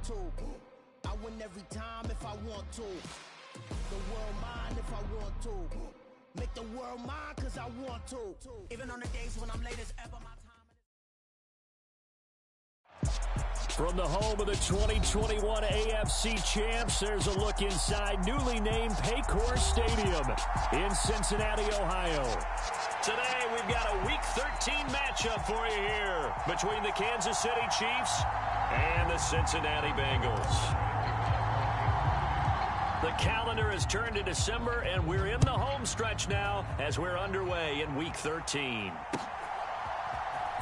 to. I win every time if I want to. The world mine if I want to. Make the world mine cause I want to. Even on the days when I'm late as ever, my time. From the home of the 2021 AFC champs, there's a look inside newly named Paycor Stadium in Cincinnati, Ohio. Today, we've got a Week 13 matchup for you here between the Kansas City Chiefs and the Cincinnati Bengals. The calendar has turned to December, and we're in the home stretch now as we're underway in Week 13.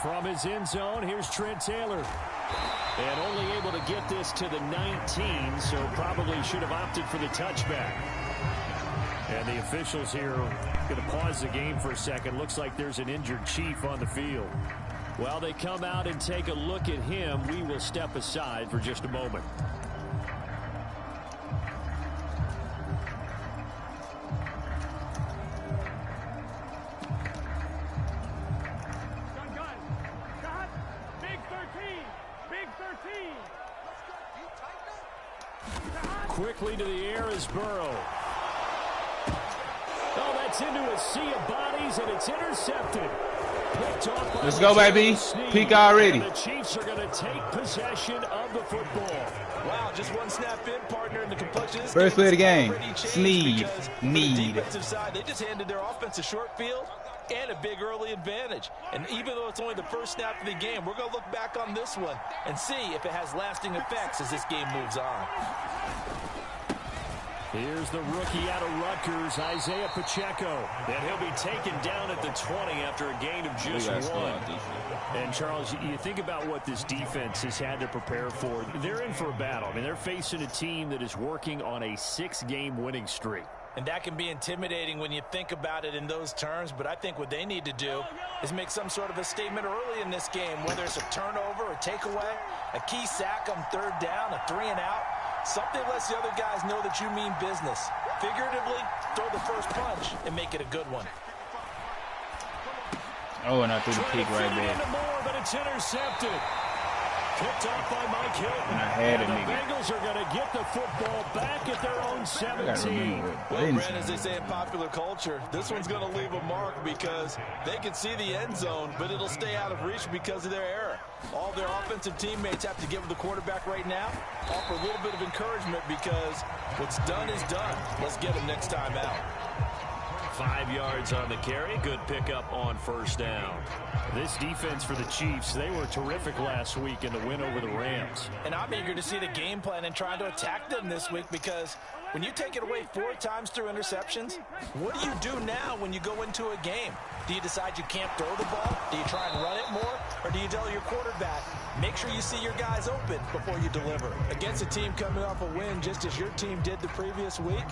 From his end zone, here's Trent Taylor. And only able to get this to the 19, so probably should have opted for the touchback. And the officials here are going to pause the game for a second. Looks like there's an injured Chief on the field. While they come out and take a look at him, we will step aside for just a moment. Quickly to the air is Burrow. Oh, that's into a sea of bodies, and it's intercepted. Let's go, baby. Peak already. The Chiefs are going to take possession of the football. Wow, just one snap in, partner, and the complexion is first play of the game. Sneed. Need. Defensive side, they just handed their offense a short field and a big early advantage. And even though it's only the first snap of the game, we're going to look back on this one and see if it has lasting effects as this game moves on. Here's the rookie out of Rutgers, Isaiah Pacheco. And he'll be taken down at the 20 after a gain of just one. And, Charles, you think about what this defense has had to prepare for. They're in for a battle. I mean, they're facing a team that is working on a 6-game winning streak. And that can be intimidating when you think about it in those terms, but I think what they need to do is make some sort of a statement early in this game, whether it's a turnover, a takeaway, a key sack on third down, a 3-and-out. Something lets the other guys know that you mean business. Figuratively, throw the first punch and make it a good one. Oh, and I threw the kick right there. More, but it's intercepted. Picked off by Mike Hilton. And I had it, the nigga. Bengals are going to get the football back at their own 17. Well, Brent, as they say in popular culture, this one's going to leave a mark because they can see the end zone, but it'll stay out of reach because of their error. All their offensive teammates have to give the quarterback right now, offer a little bit of encouragement because what's done is done. Let's get him next time out. 5 yards on the carry. Good pickup on first down. This defense for the Chiefs, they were terrific last week in the win over the Rams. And I'm eager to see the game plan and trying to attack them this week because when you take it away 4 times through interceptions, what do you do now when you go into a game? Do you decide you can't throw the ball? Do you try and run it more? Or do you tell your quarterback, make sure you see your guys open before you deliver? Against a team coming off a win just as your team did the previous week,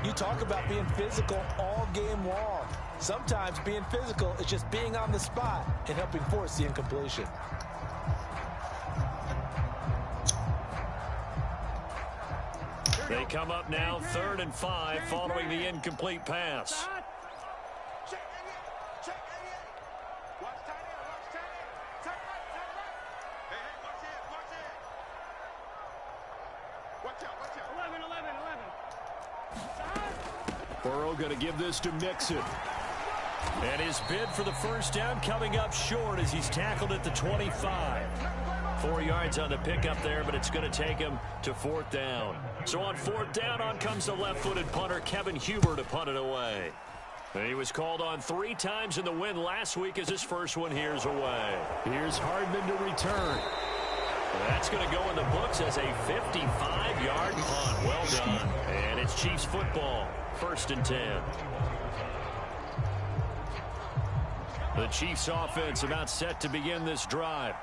you talk about being physical all game long. Sometimes being physical is just being on the spot and helping force the incompletion. They come up now 3rd and 5 following the incomplete pass. Burrow going to give this to Mixon. And his bid for the first down coming up short as he's tackled at the 25. 4 yards on the pickup there, but it's going to take him to 4th down. So on 4th down, on comes the left-footed punter, Kevin Huber, to punt it away. And he was called on 3 times in the win last week as his first one here's away. Here's Hardman to return. That's going to go in the books as a 55-yard punt. Well done. And it's Chiefs football. 1st and 10. The Chiefs offense about set to begin this drive.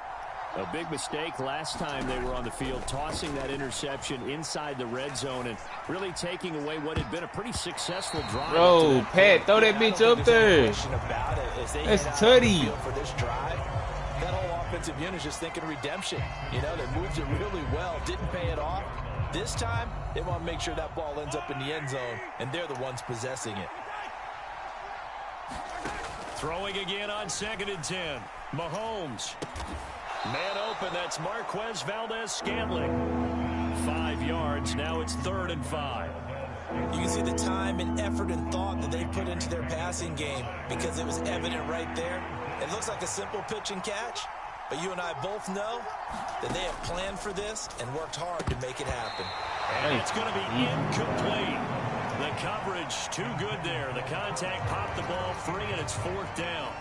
A big mistake last time they were on the field, tossing that interception inside the red zone and really taking away what had been a pretty successful drive. Bro, Pat, throw that bitch up there. That's tutty. For this drive, that whole offensive unit is just thinking redemption. You know, they moved it really well, didn't pay it off. This time, they want to make sure that ball ends up in the end zone, and they're the ones possessing it. Throwing again on 2nd and 10. Mahomes. Man open, that's Marquez Valdez-Scantling. 5 yards. Now it's 3rd and 5. You can see the time and effort and thought that they put into their passing game because it was evident right there. It looks like a simple pitch and catch, but you and I both know that they have planned for this and worked hard to make it happen. And it's going to be incomplete. The coverage too good there. The contact popped the ball free, and it's 4th down.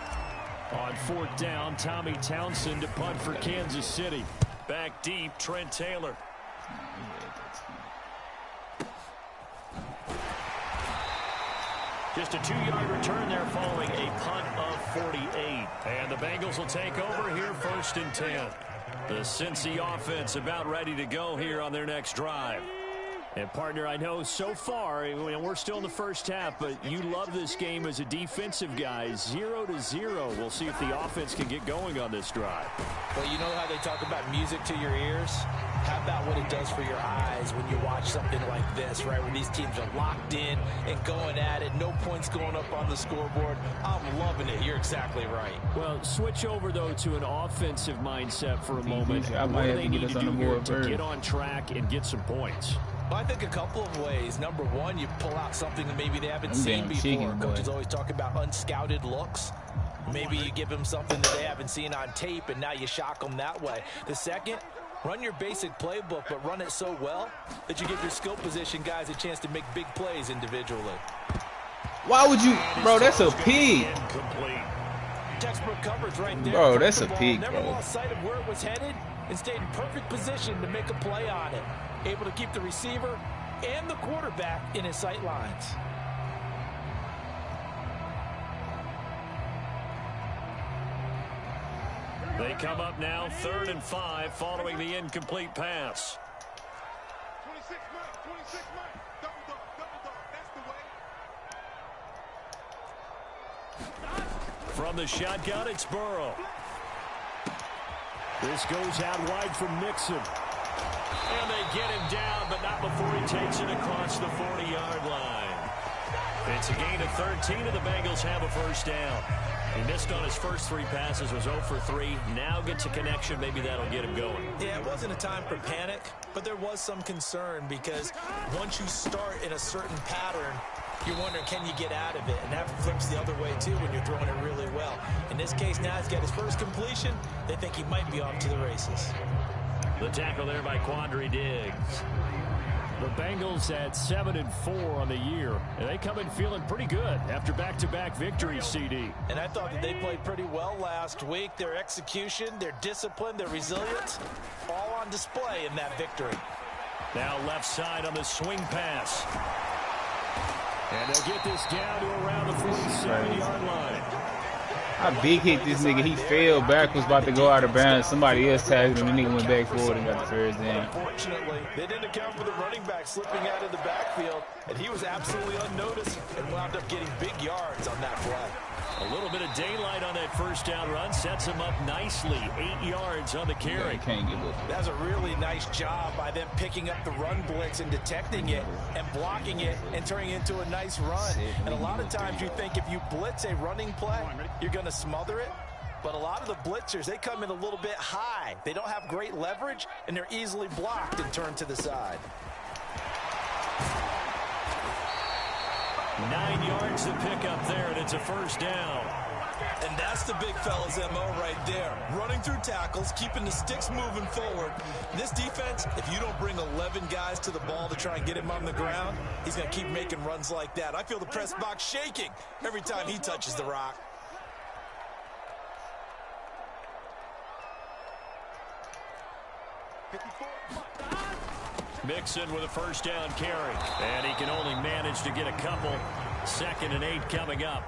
On 4th down, Tommy Townsend to punt for Kansas City. Back deep, Trent Taylor. Just a 2-yard return there following a punt of 48. And the Bengals will take over here 1st and 10. The Cincy offense about ready to go here on their next drive. And, partner, I know so far, we're still in the first half, but you love this game as a defensive guy. 0-0. We'll see if the offense can get going on this drive. Well, you know how they talk about music to your ears? How about what it does for your eyes when you watch something like this, right, where these teams are locked in and going at it, no points going up on the scoreboard? I'm loving it. You're exactly right. Well, switch over, though, to an offensive mindset for a moment. I might What do have they to need get to us on do the here board to first. get on track and get some points? Well, I think a couple of ways. Number one, you pull out something that maybe they haven't I'm seen damn before. chicken, boy. Coaches always talk about unscouted looks. Maybe you give them something that they haven't seen on tape, and now you shock them that way. The second, run your basic playbook, but run it so well that you give your skill position guys a chance to make big plays individually. Why would you, bro? That's a pig. Textbook coverage right there. Bro, that's a Ball, pig, never bro. lost sight of where it was headed and stayed in perfect position to make a play on it. Able to keep the receiver and the quarterback in his sight lines. They come up now 3rd and 5 following the incomplete pass. 26 Mike, double dog, that's the way. From the shotgun, it's Burrow. This goes out wide from Nixon. And they get him down, but not before he takes it across the 40-yard line. It's a gain of 13, and the Bengals have a 1st down. He missed on his first 3 passes, was 0 for 3. Now gets a connection. Maybe that'll get him going. Yeah, it wasn't a time for panic, but there was some concern because once you start in a certain pattern, you're wondering, can you get out of it? And that flips the other way, too, when you're throwing it really well. In this case, now he's got his first completion. They think he might be off to the races. The tackle there by Quandre Diggs. The Bengals at 7-4 on the year. And they come in feeling pretty good after back-to-back victories, CD. And I thought that they played pretty well last week. Their execution, their discipline, their resilience, all on display in that victory. Now left side on the swing pass. And they'll get this down to around the 47-yard line. I big hit this nigga. He fell backwards, about to go out of bounds. Somebody else tagged him. The nigga went back forward and got the 1st down. Unfortunately, they didn't account for the running back slipping out of the backfield, and he was absolutely unnoticed and wound up getting big yards on that play. A little bit of daylight on that 1st down run sets him up nicely. 8 yards on the carry. Yeah, can't give up. That's a really nice job by them picking up the run blitz and detecting it and blocking it and turning it into a nice run. And a lot of times you think if you blitz a running play, you're going to smother it. But a lot of the blitzers, they come in a little bit high. They don't have great leverage, and they're easily blocked and turned to the side. 9 yards to pick up there, and it's a 1st down. And that's the big fella's MO right there. Running through tackles, keeping the sticks moving forward. This defense, if you don't bring 11 guys to the ball to try and get him on the ground, he's going to keep making runs like that. I feel the press box shaking every time he touches the rock. Mixon with a 1st down carry. And he can only manage to get a couple. 2nd and 8 coming up.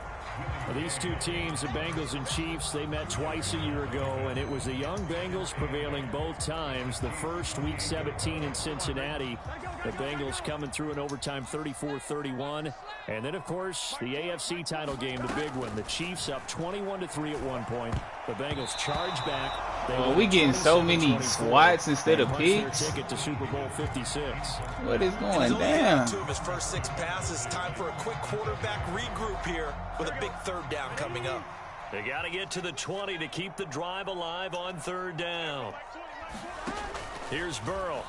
Well, these two teams, the Bengals and Chiefs, they met twice a year ago, and it was the young Bengals prevailing both times. The first, Week 17 in Cincinnati, the Bengals coming through in overtime 34-31. And then, of course, the AFC title game, the big one. The Chiefs up 21-3 at one point. The Bengals charge back. Oh, we getting so many swats instead of picks. Ticket to Super Bowl 56. What is going down? 2 of his first 6 passes. Time for a quick quarterback regroup here with a big 3rd down coming up. They got to get to the 20 to keep the drive alive on 3rd down. Here's Burrow.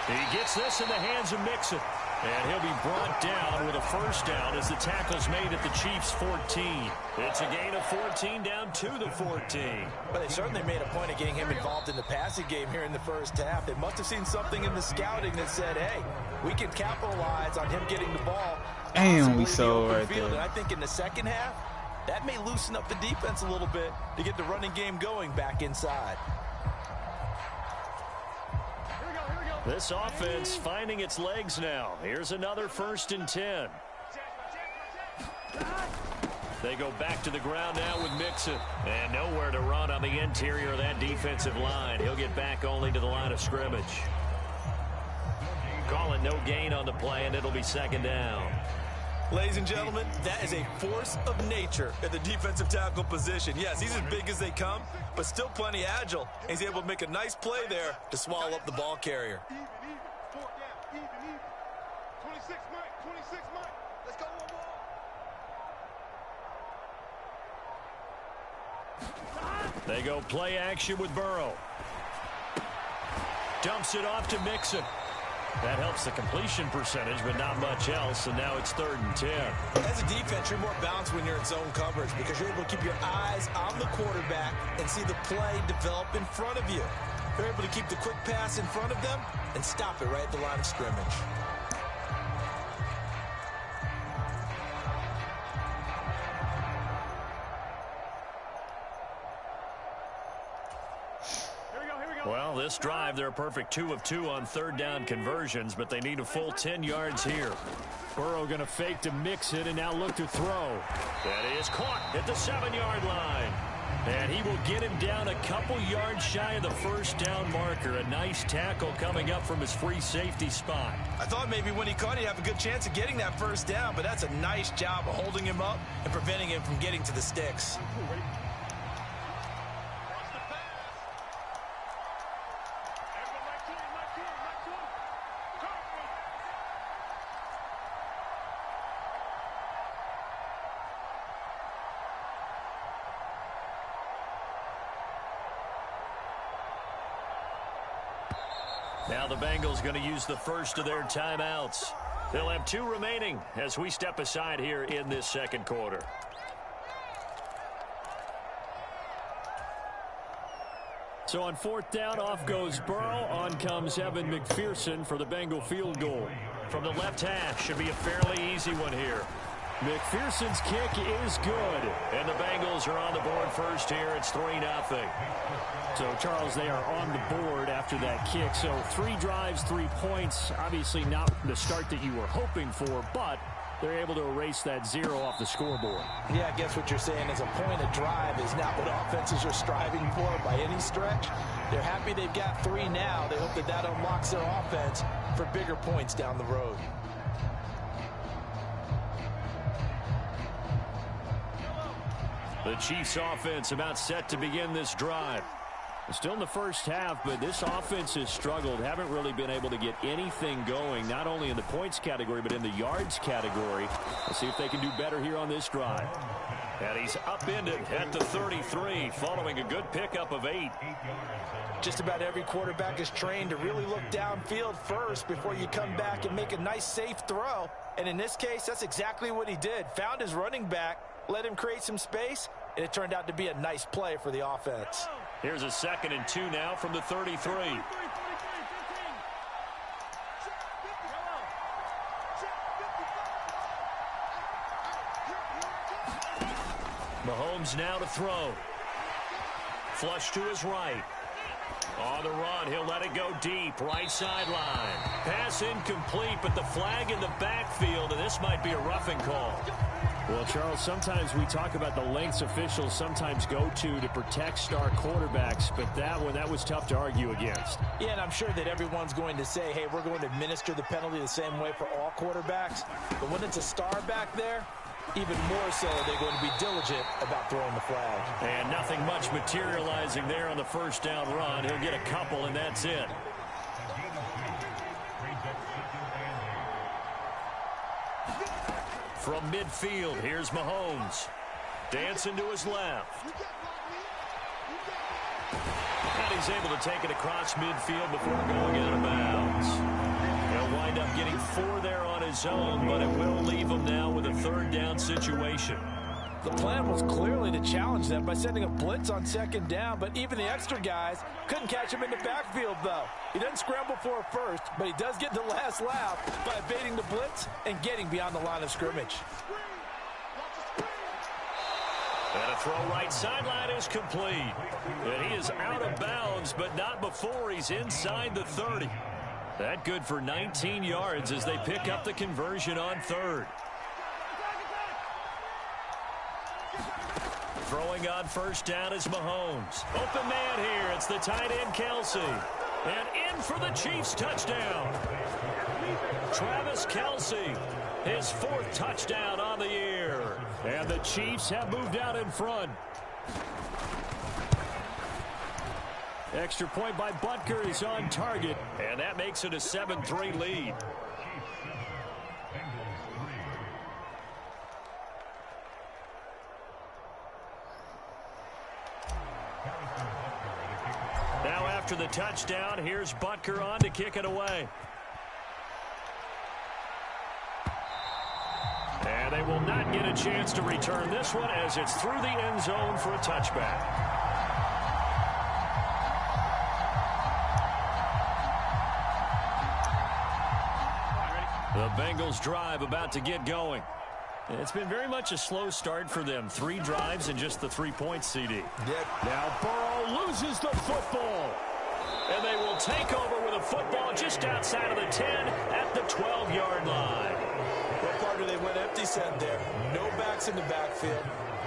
He gets this in the hands of Mixon. And he'll be brought down with a first down as the tackle's made at the Chiefs' 14. It's a gain of 14 down to the 14. But they certainly made a point of getting him involved in the passing game here in the first half. They must have seen something in the scouting that said, hey, we can capitalize on him getting the ball. Damn, we sold right field. there. And I think in the second half, that may loosen up the defense a little bit to get the running game going back inside. This offense finding its legs now. Here's another 1st and 10. They go back to the ground now with Mixon. And nowhere to run on the interior of that defensive line. He'll get back only to the line of scrimmage. Call it no gain on the play, and it'll be 2nd down. Ladies and gentlemen, that is a force of nature at the defensive tackle position. Yes, he's as big as they come, but still plenty agile. He's able to make a nice play there to swallow up the ball carrier. Even. 26, Mike. 26, Mike. Let's go one more. They go play action with Burrow. Dumps it off to Mixon. That helps the completion percentage, but not much else, and now it's 3rd and 10. As a defense, you're more balanced when you're in zone coverage because you're able to keep your eyes on the quarterback and see the play develop in front of you. They're able to keep the quick pass in front of them and stop it right at the line of scrimmage. Well, this drive, they're a perfect 2 of 2 on 3rd down conversions, but they need a full 10 yards here. Burrow going to fake to Mixon and now look to throw. That is caught at the 7-yard line. And he will get him down a couple yards shy of the first down marker. A nice tackle coming up from his free safety spot. I thought maybe when he caught, he'd have a good chance of getting that first down, but that's a nice job of holding him up and preventing him from getting to the sticks. Now the Bengals going to use the first of their timeouts. They'll have 2 remaining as we step aside here in this 2nd quarter. So on 4th down, off goes Burrow. On comes Evan McPherson for the Bengal field goal. From the left hash, should be a fairly easy one here. McPherson's kick is good. And the Bengals are on the board first here. It's 3-0. So, Charles, they are on the board after that kick. So 3 drives, 3 points. Obviously not the start that you were hoping for, but they're able to erase that 0 off the scoreboard. Yeah, I guess what you're saying is a point of drive is not what offenses are striving for by any stretch. They're happy they've got 3 now. They hope that that unlocks their offense for bigger points down the road. The Chiefs offense about set to begin this drive. Still in the first half, but this offense has struggled. Haven't really been able to get anything going, not only in the points category, but in the yards category. Let's see if they can do better here on this drive. And he's upended at the 33, following a good pickup of 8. Just about every quarterback is trained to really look downfield first before you come back and make a nice, safe throw. And in this case, that's exactly what he did. Found his running back, let him create some space, and it turned out to be a nice play for the offense. Here's a 2nd and 2 now from the 33. Mahomes now to throw. Flush to his right. On the run, he'll let it go deep, right sideline. Pass incomplete, but the flag in the backfield, and this might be a roughing call. Well, Charles, sometimes we talk about the lengths officials sometimes go to protect star quarterbacks, but that was tough to argue against. Yeah, and I'm sure that everyone's going to say, hey, we're going to administer the penalty the same way for all quarterbacks. But when it's a star back there, even more so are they going to be diligent about throwing the flag. And nothing much materializing there on the first down run. He'll get a couple, and that's it. From midfield, here's Mahomes. Dancing to his left. And he's able to take it across midfield before going out of bounds. He'll wind up getting 4 there on his own, but it will leave him now with a 3rd down situation. The plan was clearly to challenge them by sending a blitz on 2nd down, but even the extra guys couldn't catch him in the backfield, though. He doesn't scramble for a first, but he does get the last laugh by evading the blitz and getting beyond the line of scrimmage. And a throw right sideline is complete. And he is out of bounds, but not before he's inside the 30. That good for 19 yards as they pick up the conversion on 3rd. Throwing on 1st down is Mahomes. Open man here. It's the tight end, Kelsey. And in for the Chiefs touchdown. Travis Kelsey, his 4th touchdown on the year. And the Chiefs have moved out in front. Extra point by Butker is on target. And that makes it a 7-3 lead. Now after the touchdown, here's Butker on to kick it away. And they will not get a chance to return this one as it's through the end zone for a touchback. The Bengals drive about to get going. It's been very much a slow start for them. 3 drives and just the 3 points, CD. Now Burrow loses the football. And they will take over with a football just outside of the 10 at the 12-yard line. Well, partner, they went empty set there. No backs in the backfield.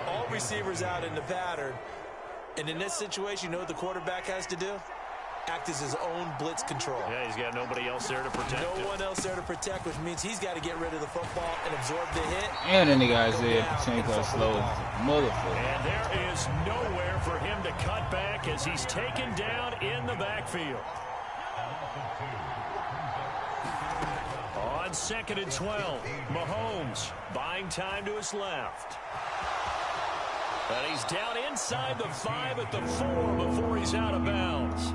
All receivers out in the pattern. And in this situation, you know what the quarterback has to do? Act as his own blitz control. Yeah, he's got nobody else there to protect him. No one else there to protect, which means he's got to get rid of the football and absorb the hit. And then the guys there change that slow motherfucker. And there is nowhere for him to cut back as he's taken down in the backfield. On 2nd and 12, Mahomes buying time to his left. But he's down inside the 5 at the 4 before he's out of bounds.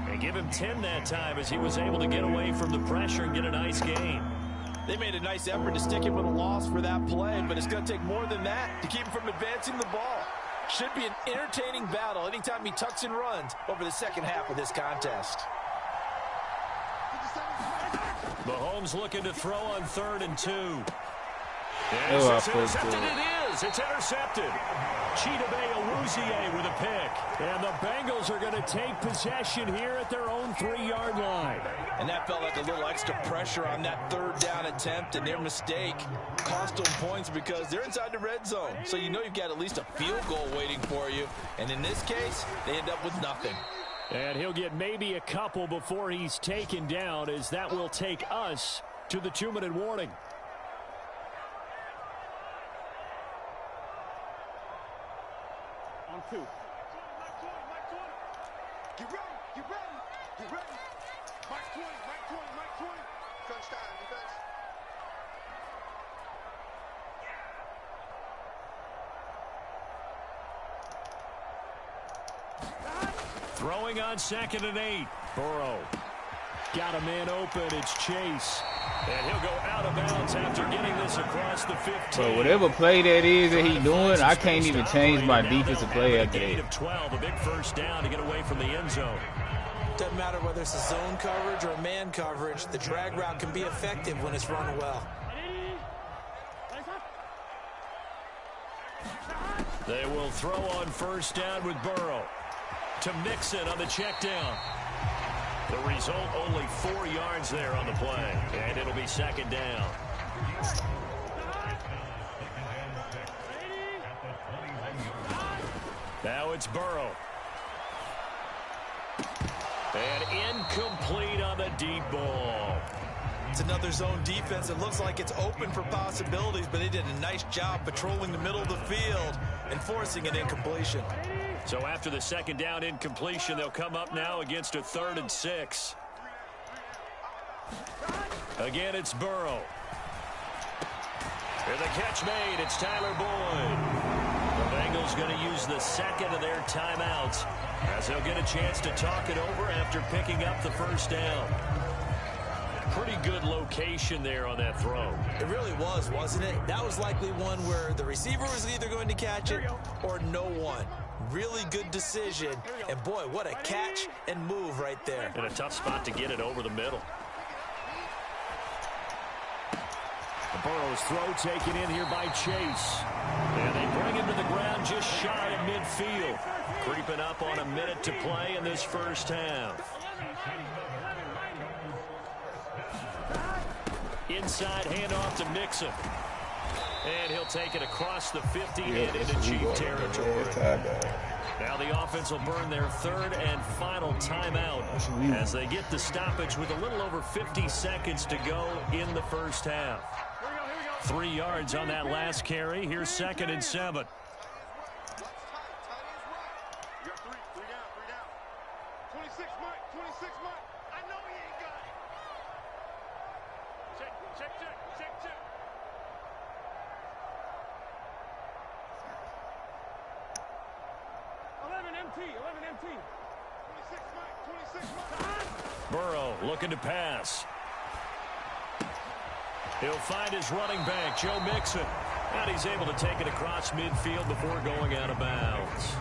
And give him 10 that time as he was able to get away from the pressure and get a nice gain. They made a nice effort to stick him with a loss for that play, but it's going to take more than that to keep him from advancing the ball. Should be an entertaining battle anytime he tucks and runs over the second half of this contest. Mahomes looking to throw on 3rd and 2. Oh, It's intercepted. It is. It's intercepted. Chidobe Awuzie with a pick. And the Bengals are going to take possession here at their own 3-yard line. And that felt like a little extra pressure on that 3rd down attempt, and their mistake cost them points because they're inside the red zone. So you know you've got at least a field goal waiting for you. And in this case, they end up with nothing. And he'll get maybe a couple before he's taken down, as that will take us to the 2-minute warning. On 2. Get ready, get ready, get ready. Mike 20, Mike 20, Mike 20. First down, defense. Throwing on 2nd and 8. Burrow got a man open. It's Chase. And he'll go out of bounds after getting this across the 15. But whatever play that is that he's doing, I can't even change my defensive play after Gain that. of 12, a big first down to get away from the end zone. Doesn't matter whether it's a zone coverage or a man coverage, the drag route can be effective when it's run well. They will throw on 1st down with Burrow. To Mixon on the check down. The result, only 4 yards there on the play. And it'll be 2nd down. Now it's Burrow. And incomplete on the deep ball. It's another zone defense that looks like it's open for possibilities, but they did a nice job patrolling the middle of the field and forcing an incompletion. So after the 2nd down incompletion, they'll come up now against a 3rd and 6. Again, it's Burrow. And the catch made. It's Tyler Boyd. The Bengals is going to use the second of their timeouts as they'll get a chance to talk it over after picking up the first down. Pretty good location there on that throw. It really was, wasn't it? That was likely one where the receiver was either going to catch it or no one. Really good decision. And, boy, what a catch and move right there. And a tough spot to get it over the middle. Burrow's throw taken in here by Chase. And they bring him to the ground just shy of midfield. Creeping up on a minute to play in this first half. Inside handoff to Mixon. And he'll take it across the 50 and into Chief territory. Now the offense will burn their third and final timeout as they get the stoppage with a little over 50 seconds to go in the first half. 3 yards on that last carry. Here's 2nd and 7. Burrow looking to pass. He'll find his running back, Joe Mixon. And he's able to take it across midfield before going out of bounds.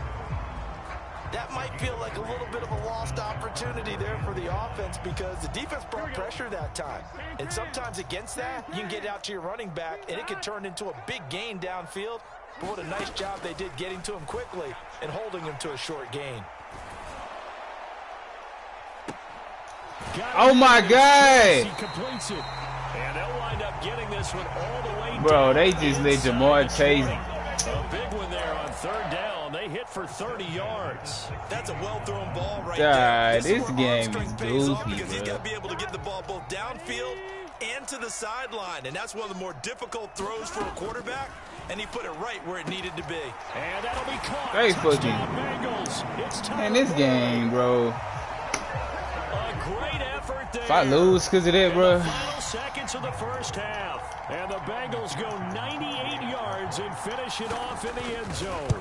That might feel like a little bit of a lost opportunity there for the offense because the defense brought pressure that time. And sometimes against that, you can get out to your running back, and it can turn into a big gain downfield. But what a nice job they did getting to him quickly and holding him to a short gain. Oh, my God. He completes it. And they'll wind up getting this one all the way Bro, down they just let Jamar Chase. A big one there on 3rd down. They hit for 30 yards. That's a well-thrown ball right God, there. this game is goofy, because he's bro. got to be able to get the ball both downfield and to the sideline. And that's one of the more difficult throws for a quarterback. And he put it right where it needed to be. And that'll be caught. They fucking. Bengals. It's time. Man, this game, bro. A great effort there. If I lose because of that, bro. Final seconds of the first half. And the Bengals go 98 yards and finish it off in the end zone.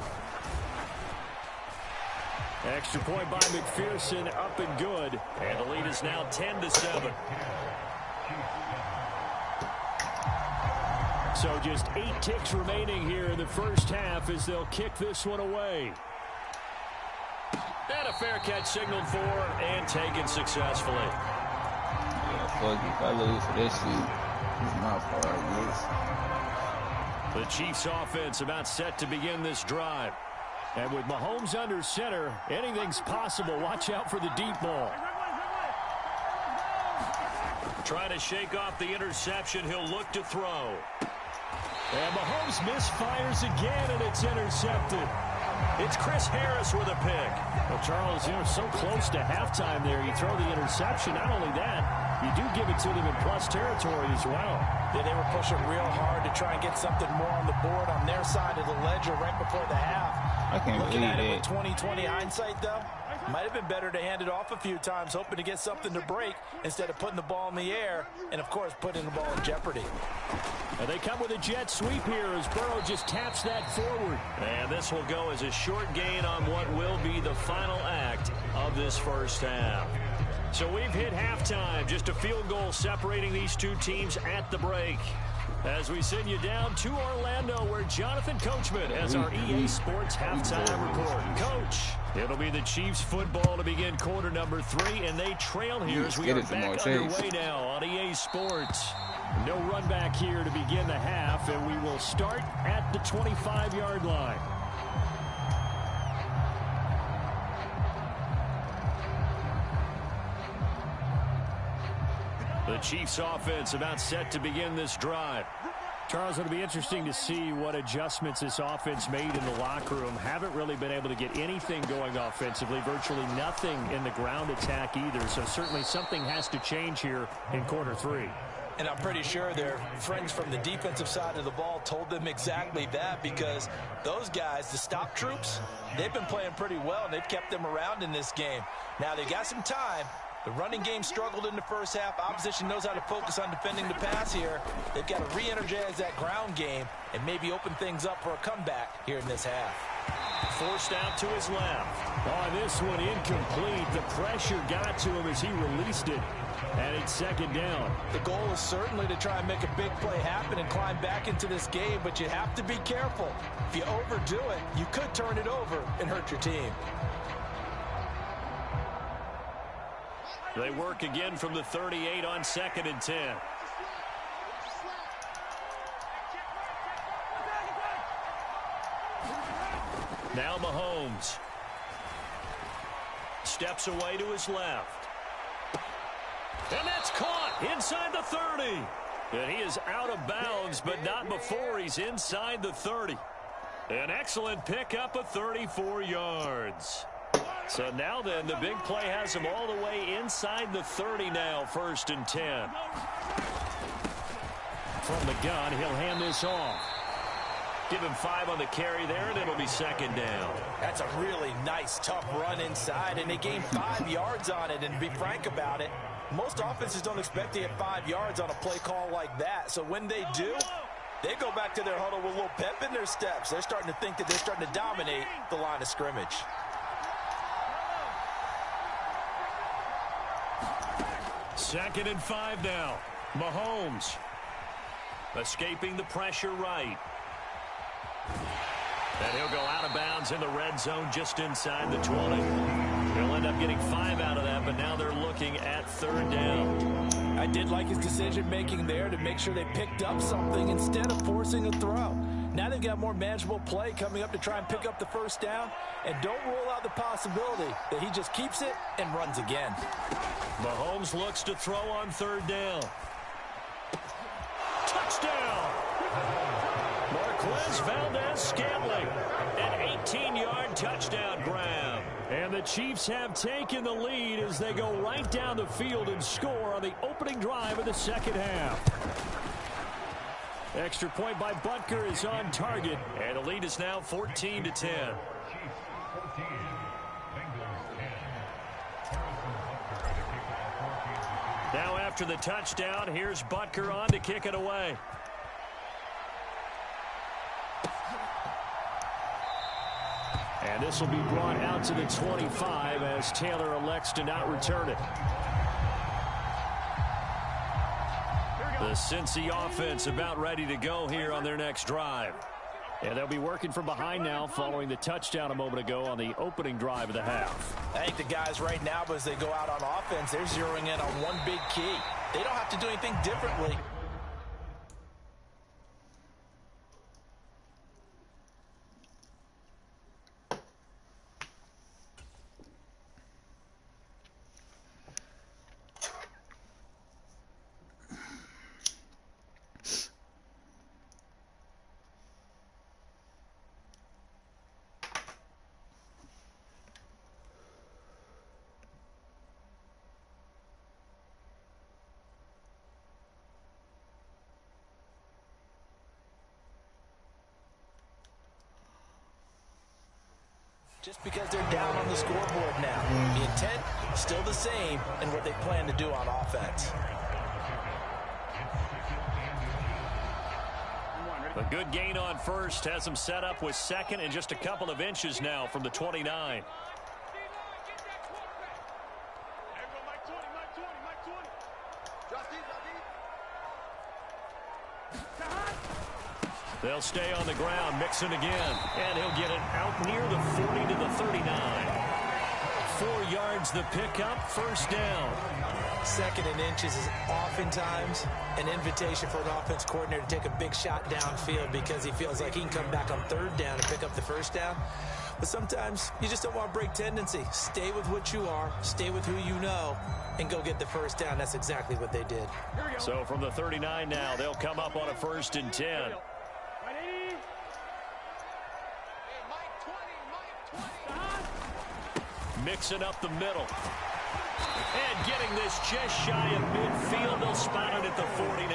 Extra point by McPherson, up and good. And the lead is now 10-7. So just 8 ticks remaining here in the first half as they'll kick this one away. And a fair catch signaled for and taken successfully. Yeah, fuck it. If I lose for this shit, it's my fault, I guess. The Chiefs offense about set to begin this drive. And with Mahomes under center, anything's possible. Watch out for the deep ball. Trying to shake off the interception. He'll look to throw. And Mahomes misfires again, and it's intercepted. It's Chris Harris with a pick. Well, Charles, you're so close to halftime there. You throw the interception. Not only that, you do give it to them in plus territory as well. Yeah, they were pushing real hard to try and get something more on the board on their side of the ledger right before the half. I can't Looking believe at it it. with 20/20 hindsight, though, might have been better to hand it off a few times, hoping to get something to break instead of putting the ball in the air and, of course, putting the ball in jeopardy. And they come with a jet sweep here as Burrow just taps that forward. And this will go as a short gain on what will be the final act of this first half. So we've hit halftime. Just a field goal separating these two teams at the break. As we send you down to Orlando, where Jonathan Coachman has our EA Sports halftime report. Coach, it'll be the Chiefs football to begin quarter number 3, and they trail here as we are back underway now on EA Sports. No run back here to begin the half, and we will start at the 25-yard line. The Chiefs offense about set to begin this drive. Charles, it'll be interesting to see what adjustments this offense made in the locker room. Haven't really been able to get anything going offensively, virtually nothing in the ground attack either. So certainly something has to change here in quarter 3. And I'm pretty sure their friends from the defensive side of the ball told them exactly that, because those guys, the stop troops, they've been playing pretty well, and they've kept them around in this game. Now, they got some time. The running game struggled in the first half. Opposition knows how to focus on defending the pass here. They've got to re-energize that ground game and maybe open things up for a comeback here in this half. forced out to his left. Oh, this one incomplete. The pressure got to him as he released it. And it's second down. The goal is certainly to try and make a big play happen and climb back into this game, but you have to be careful. If you overdo it, you could turn it over and hurt your team. They work again from the 38 on 2nd and 10. Now Mahomes. Steps away to his left. And that's caught inside the 30. And he is out of bounds, but not before he's inside the 30. An excellent pickup of 34 yards. So now then, the big play has him all the way inside the 30 now, 1st and 10. From the gun, he'll hand this off. Give him 5 on the carry there, and it'll be 2nd down. That's a really nice, tough run inside, and they gained 5 yards on it. And to be frank about it, most offenses don't expect to get 5 yards on a play call like that. So when they do, they go back to their huddle with a little pep in their steps. They're starting to think that they're starting to dominate the line of scrimmage. Second and 5 now. Mahomes escaping the pressure right. And he'll go out of bounds in the red zone just inside the 20. He'll end up getting 5 out of that, but now they're looking at 3rd down. I did like his decision-making there to make sure they picked up something instead of forcing a throw. Now they've got more manageable play coming up to try and pick up the 1st down, and don't rule out the possibility that he just keeps it and runs again. Mahomes looks to throw on 3rd down. Touchdown! Marquez Valdez-Scantling, an 18-yard touchdown grab. And the Chiefs have taken the lead as they go right down the field and score on the opening drive of the 2nd half. Extra point by Butker is on target. And the lead is now 14-10. Now after the touchdown, here's Butker on to kick it away. And this will be brought out to the 25 as Taylor elects to not return it. The Cincy offense about ready to go here on their next drive. And they'll be working from behind now following the touchdown a moment ago on the opening drive of the half. I think the guys right now, as they go out on offense, they're zeroing in on one big key. They don't have to do anything differently. Just because they're down on the scoreboard now. The intent still the same in what they plan to do on offense. A good gain on 1st has them set up with 2nd and just a couple of inches now from the 29. They'll stay on the ground, Mixon again, and he'll get it out near the 40 to the 39. 4 yards the pickup, 1st down. 2nd and inches is oftentimes an invitation for an offense coordinator to take a big shot downfield because he feels like he can come back on 3rd down and pick up the 1st down. But sometimes you just don't want to break tendency. Stay with what you are, stay with who you know, and go get the 1st down. That's exactly what they did. So from the 39 now, they'll come up on a 1st and 10. Mixing up the middle. And getting this just shy of midfield. They'll spot it at the 49.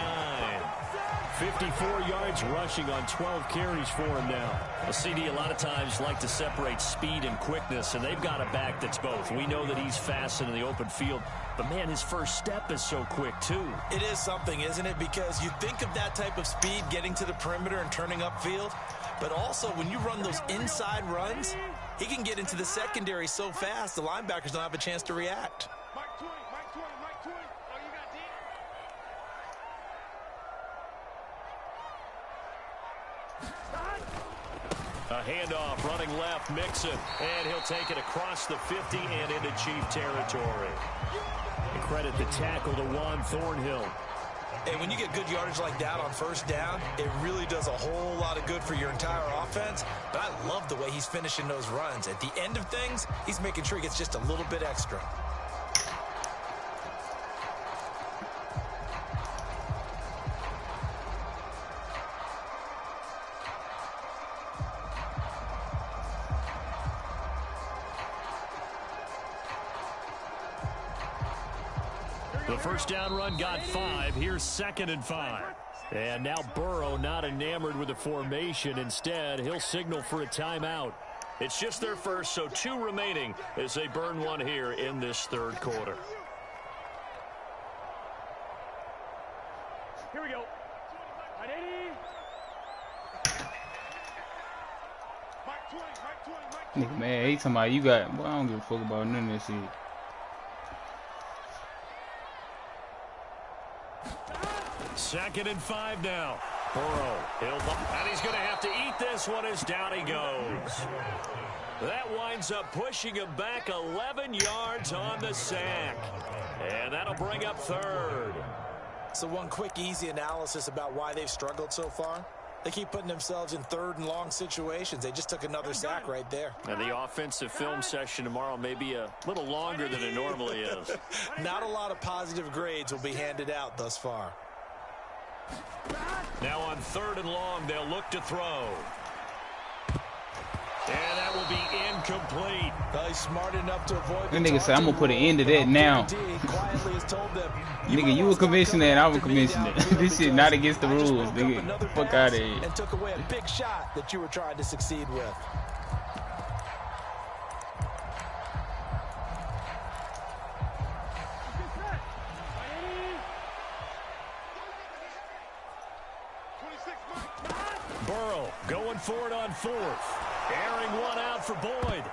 54 yards rushing on 12 carries for him now. Well, CD a lot of times like to separate speed and quickness, and they've got a back that's both. We know that he's fast in the open field, but, man, his first step is so quick, too. It is something, isn't it? Because you think of that type of speed getting to the perimeter and turning upfield, but also when you run those inside runs, he can get into the secondary so fast the linebackers don't have a chance to react. A handoff, running left, Mixon, and he'll take it across the 50 and into Chief territory. And credit the tackle to Juan Thornhill. And when you get good yardage like that on first down, it really does a whole lot of good for your entire offense. But I love the way he's finishing those runs. At the end of things, he's making sure he gets just a little bit extra. The first down run got 5. Here's 2nd and 5. And now Burrow not enamored with the formation. Instead, he'll signal for a timeout. It's just their first, so 2 remaining as they burn one here in this third quarter. Here we go. Nigga, man, he talking about you got. Well, I don't give a fuck about none of this shit. Second and 5 now. Burrow, and he's going to have to eat this one as down he goes. That winds up pushing him back 11 yards on the sack. And that'll bring up 3rd. So one quick, easy analysis about why they've struggled so far. They keep putting themselves in 3rd and long situations. They just took another sack right there. And the offensive film session tomorrow may be a little longer than it normally is. Not a lot of positive grades will be handed out thus far. Now on 3rd and long, they'll look to throw. And that will be incomplete. Well, he's smart enough to avoid that nigga said, I'm going to put an end to that now. Nigga, you a commissioner and I'm a commissioner. This shit not against the rules, nigga. Fuck out of here. And took away a big shot that you were trying to succeed with. Burrow going for it on 4th. Airing one out for Boyd.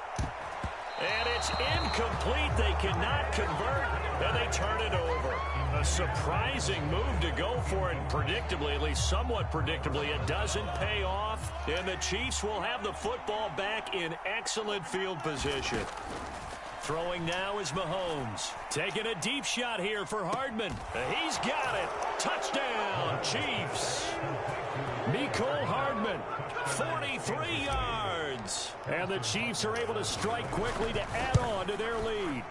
And it's incomplete. They cannot convert, and they turn it over. A surprising move to go for it. Predictably, at least somewhat predictably, it doesn't pay off. And the Chiefs will have the football back in excellent field position. Throwing now is Mahomes. Taking a deep shot here for Hardman. He's got it. Touchdown, Chiefs. Mecole Hardman, 43 yards. And the Chiefs are able to strike quickly to add on to their lead.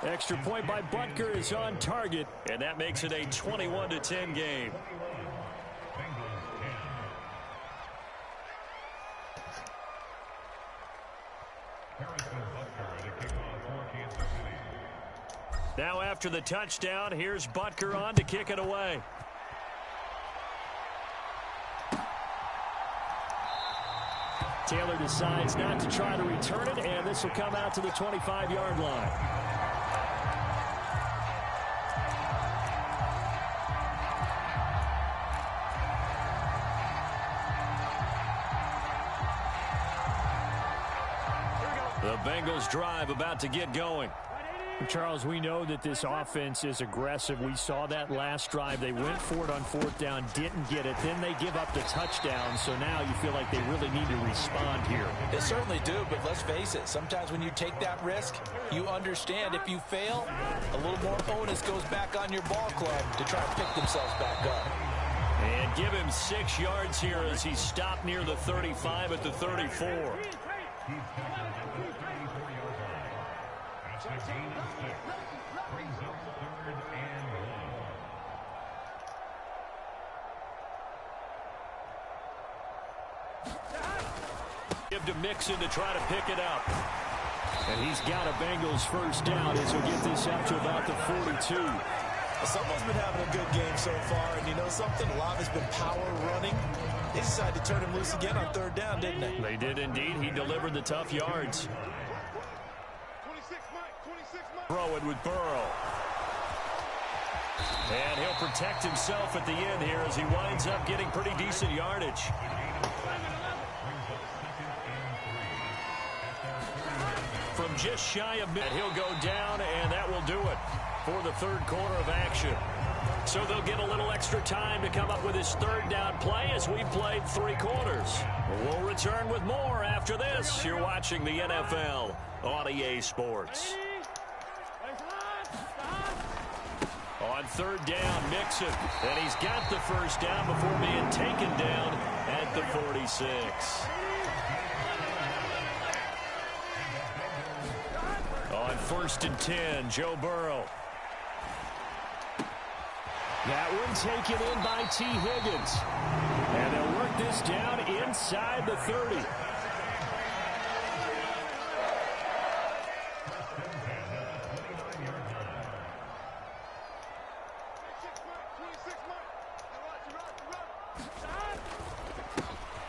Extra point by Butker is on target. And that makes it a 21-10 game. Now after the touchdown, here's Butker on to kick it away. Taylor decides not to try to return it, and this will come out to the 25-yard line. The Bengals drive about to get going. Charles, we know that this offense is aggressive. We saw that last drive. They went for it on 4th down, didn't get it. Then they give up the touchdown. So now you feel like they really need to respond here. They certainly do, but let's face it. Sometimes when you take that risk, you understand if you fail, a little more onus goes back on your ball club to try and pick themselves back up. And give him 6 yards here as he stopped near the 35 at the 34. Give to Mixon to try to pick it up. And he's got a Bengals first down as he'll get this up to about the 42. Someone's been having a good game so far, and you know something? A lot has been power running. They decided to turn him loose again on third down, didn't they? They did indeed. He delivered the tough yards. 26 Throw it with Burrow. And he'll protect himself at the end here as he winds up getting pretty decent yardage. From just shy of mid, he'll go down, and that will do it for the third quarter of action. So they'll get a little extra time to come up with his third down play as we played 3 quarters. We'll return with more after this. You're watching the NFL on EA Sports. On third down, Mixon, and he's got the first down before being taken down at the 46. On 1st and 10, Joe Burrow. That one taken in by T. Higgins. And they'll work this down inside the 30.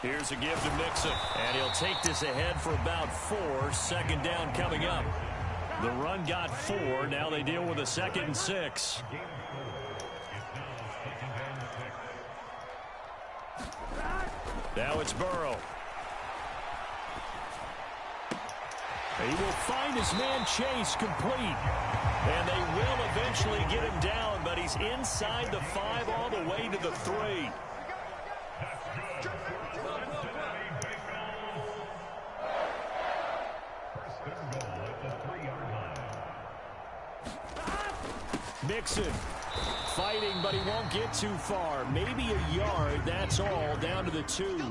Here's a give to Mixon, and he'll take this ahead for about 4. 2nd down coming up. The run got 4. Now they deal with a 2nd and 6. Now it's Burrow. He will find his man Chase complete. And they will eventually get him down, but he's inside the 5 all the way to the 3. Mixon fighting, but he won't get too far. Maybe a yard, that's all, down to the 2.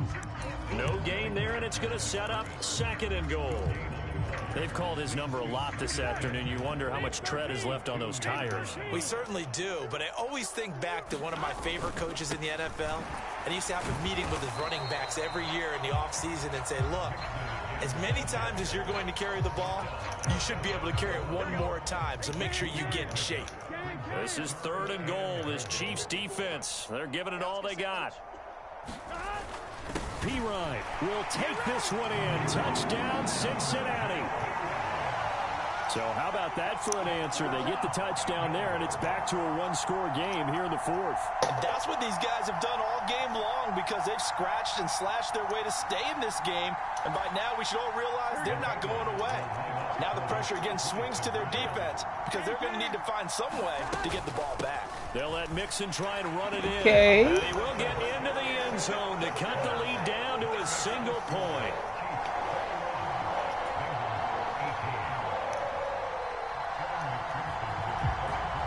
No gain there, and it's going to set up 2nd and goal. They've called his number a lot this afternoon. You wonder how much tread is left on those tires. We certainly do, but I always think back to one of my favorite coaches in the NFL. And he used to have a meeting with his running backs every year in the offseason and say, look, as many times as you're going to carry the ball, you should be able to carry it one more time, so make sure you get in shape. This is 3rd and goal. This Chiefs defense, they're giving it all they got. P-Ryan will take this one in. Touchdown, Cincinnati. So how about that for an answer? They get the touchdown there, and it's back to a 1-score game here in the 4th. And that's what these guys have done all game long because they've scratched and slashed their way to stay in this game. And by now, we should all realize they're not going away. Now the pressure again swings to their defense because they're going to need to find some way to get the ball back. They'll let Mixon try and run it in. Okay. And he will get into the end zone to cut the lead down to a single point.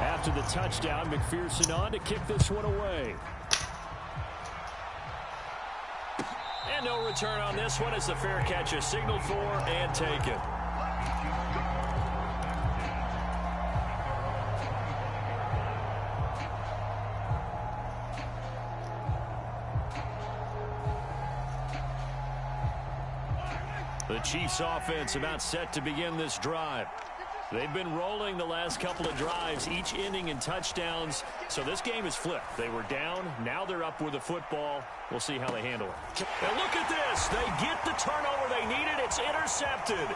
After the touchdown, McPherson on to kick this one away. And no return on this one as the fair catch is signaled for and taken. The Chiefs offense about set to begin this drive. They've been rolling the last couple of drives, each ending in touchdowns. So this game is flipped. They were down. Now they're up with the football. We'll see how they handle it. And look at this. They get the turnover they needed. It's intercepted.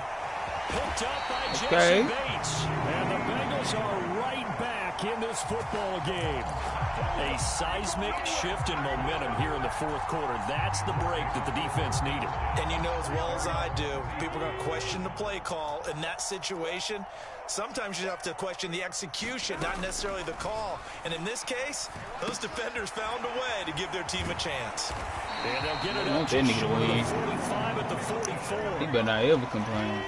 Picked up by Jason Bates. And the Bengals are right back in this football game. A seismic shift in momentum here in the 4th quarter. That's the break that the defense needed. And you know as well as I do, people are going to question the play call in that situation. Sometimes you have to question the execution, not necessarily the call. And in this case, those defenders found a way to give their team a chance. And they'll get it up to short of the 45 at the 44. He better not ever complain.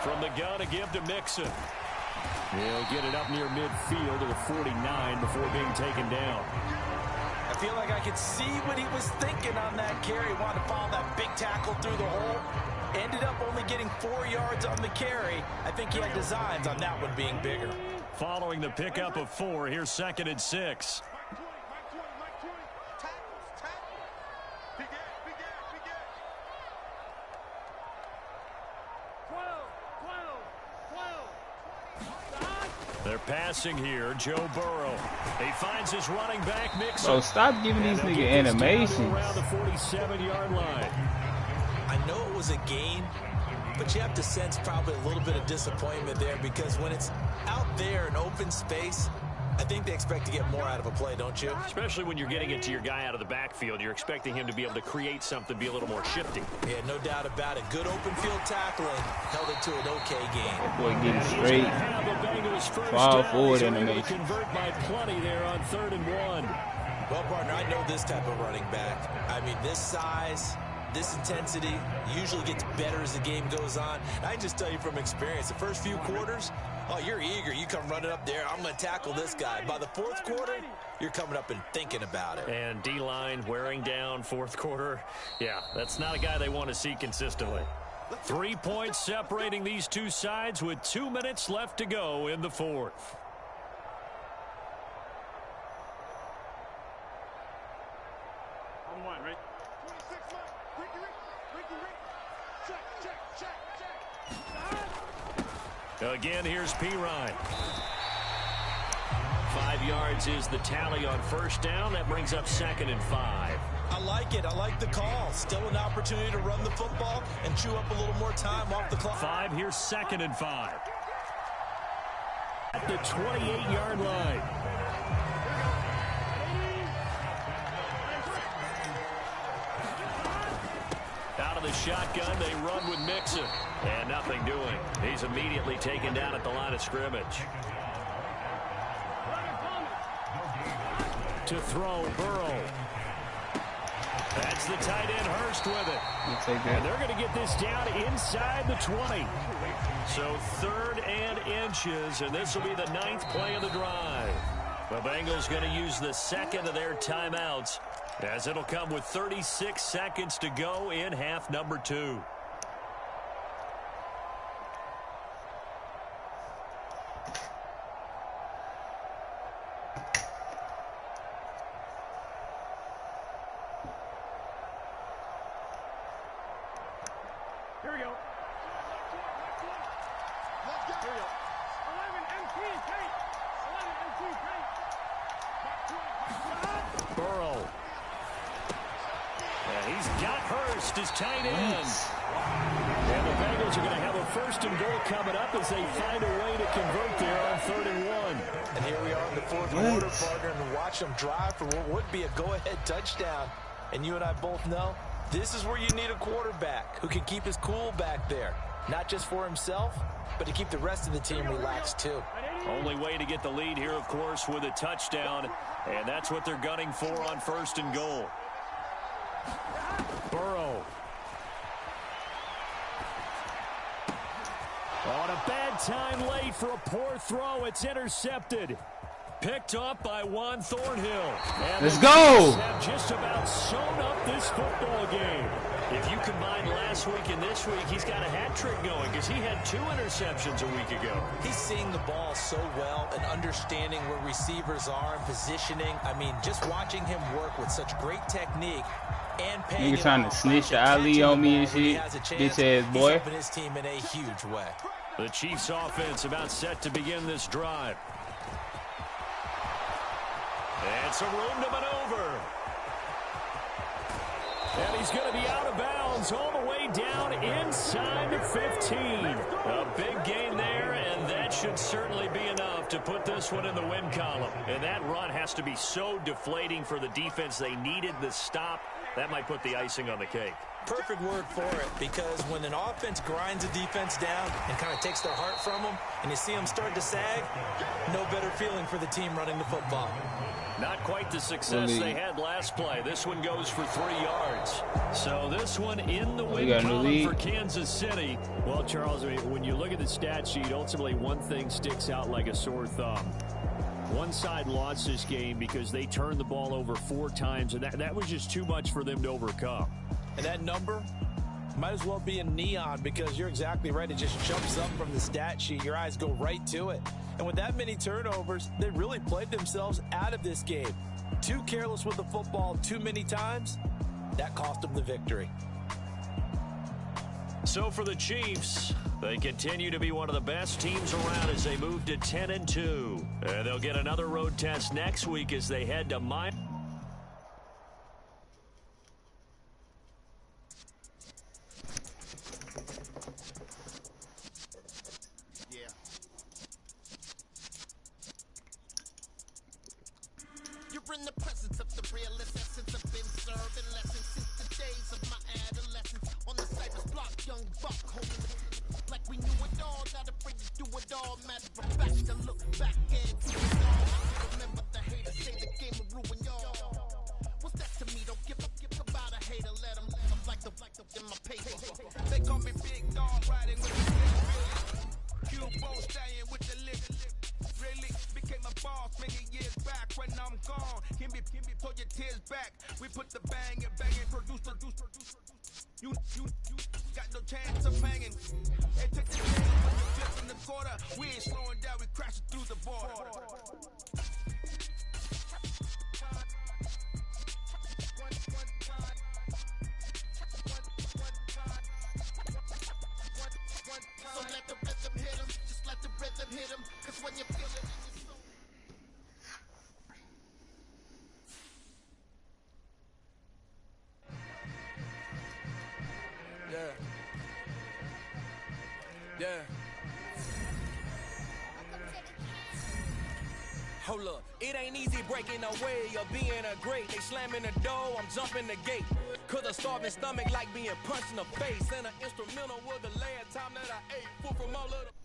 From the gun, a give to Mixon. He'll get it up near midfield to the 49 before being taken down. I feel like I could see what he was thinking on that carry. He wanted to follow that big tackle through the hole. Ended up only getting 4 yards on the carry. I think he had designs on that one being bigger. Following the pickup of 4, here's 2nd and 6. passing here. Joe Burrow. He finds his running back, Mixon. Bro, stop giving these niggas animations. Around the 47-yard line. I know it was a gain, but you have to sense probably a little bit of disappointment there because when it's out there in open space, I think they expect to get more out of a play, don't you? Especially when you're getting it to your guy out of the backfield. You're expecting him to be able to create something, be a little more shifty. Yeah, no doubt about it. Good open field tackling. Held it to an okay game. That boy getting straight. Fall forward animation. Convert by plenty there on 3rd and 1. Well, partner, I know this type of running back. I mean, this size, this intensity usually gets better as the game goes on. And I just tell you from experience, the first few quarters, oh, you're eager. You come running up there. I'm going to tackle this guy. By the 4th quarter, you're coming up and thinking about it. And D-line wearing down 4th quarter. Yeah, that's not a guy they want to see consistently. 3 points separating these two sides with 2 minutes left to go in the 4th. Again, here's Pirine. 5 yards is the tally on 1st down. That brings up 2nd and 5. I like it. I like the call. Still an opportunity to run the football and chew up a little more time off the clock. 5, here's 2nd and 5. At the 28-yard line. Out of the shotgun, they run with Mixon. And nothing doing. He's immediately taken down at the line of scrimmage. To throw, Burrow. That's the tight end, Hurst, with it. And they're going to get this down inside the 20. So 3rd and inches, and this will be the 9th play of the drive. The Bengals going to use the 2nd of their timeouts, as it'll come with 36 seconds to go in half number 2. Here we go. Let's go. Here we go. 11 MT paint. 11 MT paint. Burrow. And he's got Hurst as tight end. And the Bengals are going to have a 1st and goal coming up as they find a way to convert there on 3rd and 1. And here we are in the 4th quarter, partner, and watch them drive for what would be a go-ahead touchdown. And you and I both know this is where you need a quarterback who can keep his cool back there. Not just for himself, but to keep the rest of the team relaxed too. Only way to get the lead here, of course, with a touchdown. And that's what they're gunning for on 1st and goal. Burrow. On a bad time late for a poor throw. It's intercepted. Picked up by Juan Thornhill. And let's go! Have just about sewn up this football game. If you combine last week and this week, he's got a hat trick going because he had 2 interceptions a week ago. He's seeing the ball so well and understanding where receivers are and positioning. I mean, just watching him work with such great technique and paying Nigga trying to snitch the Ali on me and shit. Bitch ass boy. He's helping his team in a huge way. The Chiefs offense about set to begin this drive. And some room to maneuver. And he's going to be out of bounds all the way down inside the 15. A big gain there, and that should certainly be enough to put this one in the win column. And that run has to be so deflating for the defense. They needed the stop. That might put the icing on the cake. Perfect word for it, because when an offense grinds a defense down and kind of takes their heart from them, and you see them start to sag, no better feeling for the team running the football. Not quite the success they had last play. This one goes for 3 yards. So this one in the win column for Kansas City. Well, Charles, I mean, when you look at the stat sheet, ultimately one thing sticks out like a sore thumb. One side lost this game because they turned the ball over 4 times, and that was just too much for them to overcome. And that number might as well be in neon, because you're exactly right. It just jumps up from the stat sheet. Your eyes go right to it. And with that many turnovers, they really played themselves out of this game. Too careless with the football too many times. That cost them the victory. So for the Chiefs, they continue to be one of the best teams around as they move to 10-2. And they'll get another road test next week as they head to Miami. You're in the presence of the realest essence. I've been serving lessons since the days of my adolescence. On the cypress block, young buck holding it like we knew it all. Not afraid to do it all. Matter of fact, to look back and do it all. Remember the haters say the game will ruin y'all. What's that to me? Don't give about a hater. Let them like the in my paper. They call me Big Dog, riding with the lip. Q-Bo staying with the lip. Really became a boss many years back. When I'm gone, can be pull your tears back. We put the bang and produce. You got no chance of hanging. Hey, take the chance when you flip in the quarter. We ain't slowing down, we crashing through the border. So let the rhythm hit him, just let the rhythm hit him. Cause when you feel it, Yeah. Hold up, it ain't easy breaking away or being a great. They slamming the door, I'm jumping the gate. Cause a starving stomach like being punched in the face. And an instrumental was the last time that I ate. Food from all of the